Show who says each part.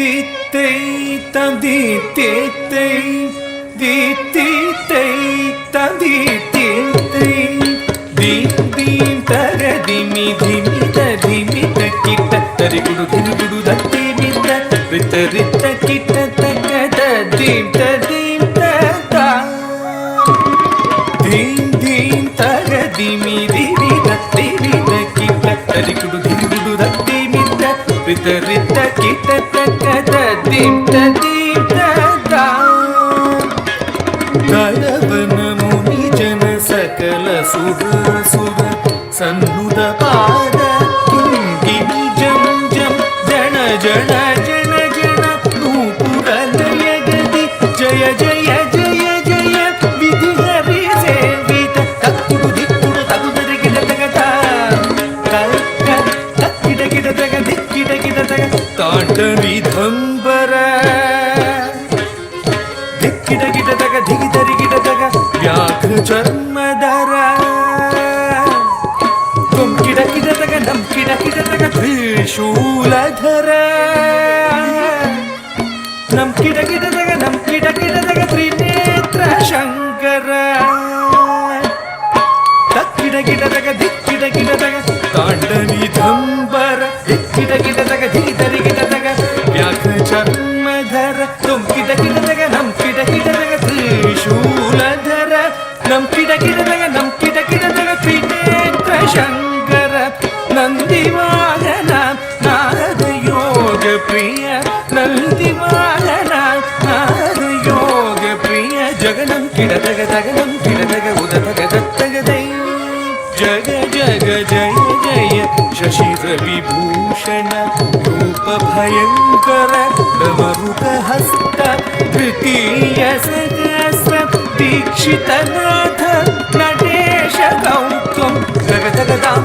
Speaker 1: தீத்தை தந்தி தீத்தை தீத்தை தந்தி தீத்தை theme தரதிமி திமித திமித கிட்ட தரிகுடு திரிகுடு தத்தி மித ரித்த ரித்த கிட்ட தக்க தீம் தீம் தா தீம் தரதிமி திமித திமித கிட்ட தரிகுடு திரிகுடு தத்தி மித ரித்த ரித்த கிட்ட தக்க தீம் தீம் தா தலவன முனி ஜன சகல சுர சுர ಸನ್ನುದ ಪಾದ ಕಿಂಕಿಣಿ ಜಂ ಜಂ ಜನ ಜನ ಜನ ಜನ ನೂಪುರಲಯ ಗದಿ ಜಯ ಜಯ ಜಯ ಜಯ ವಿಧಿ ಹರಿ ಸೇವಿತ ತಕ್ಕುಡು ದಿಕ್ಕುಡು ತಗುದರೆ ಗಿಡ ತಗತ ತಕ್ಕಿಡ ಗಿಡ ತಗ ದಿಕ್ಕಿಡ ಗಿಡ ತಗ ತಾಂಡ ನಿಧಂಬರ ದಿಕ್ಕಿಡ ಗಿಡ ತಗ ದಿಗಿದರಿ ಗಿಡ ತಗ ವ್ಯಾಘ್ರ ಚರ್ಮದರ ಕಿಡ ಕಿಡ ತಗ ನಂ ಕಿಡ ಕಿಡ ತಗ ತ್ರಿಶೂಲಧರ ನಂ ಕಿಡ ಕಿಡ ತಗ ನಂ ಕಿಡ ಕಿಡ ತಗ ತ್ರಿನೇತ್ರ ಶಂಕರ ತಕ್ಕಿಡ ಗಿಡ ತಗ ದಿಕ್ಕಿಡ ಗಿಡ ತಗ ತಾಂಡ ನಿಧಂಬರ ದಿಕ್ಕಿಡ ಗಿಡ ತಗ ದಿಗಿದರಿ ಗಿಡ ತಗ ವ್ಯಾಘ್ರ ಚರ್ಮಧರ ತುಂ ಕಿಡ ಕಿಡ ತಗ ನಂ ಕಿಡ ಕಿಡ ತಗ ತ್ರಿಶೂಲಧರ ನಂ ಕಿಡ ಕಿಡ ತಗ ನಂ ಕಿಡ ಕಿಡ ತಗ ತ್ರಿನೇತ್ರ ಶಂಕರ ನಂದಿ ವಾಹನ ನಾರದ ಯೋಗ ಪ್ರಿಯ ನಂದಿ ವಾಹನ ನಾರದ ಯೋಗ ಪ್ರಿಯ ಜಗನಂ ಕಿಡತಗ ತಗನಂ ಕಿಡತಗ ಉದತಗ ದತ್ತಗದೈ ಜಗ ಜಗ ಜಯ ಜಯ ಶಶಿರ ವಿಭೂಷಣ ರೂಪ ಭಯಂಕರ ಡಮರುಕ ಹಸ್ತ ತೃತೀಯ ಸಹಸ್ರ ದೀಕ್ಷಿತನಾಥ ನಟೇಶ ಗೌತಮ್ ಜಗ ಜಗದಾಂ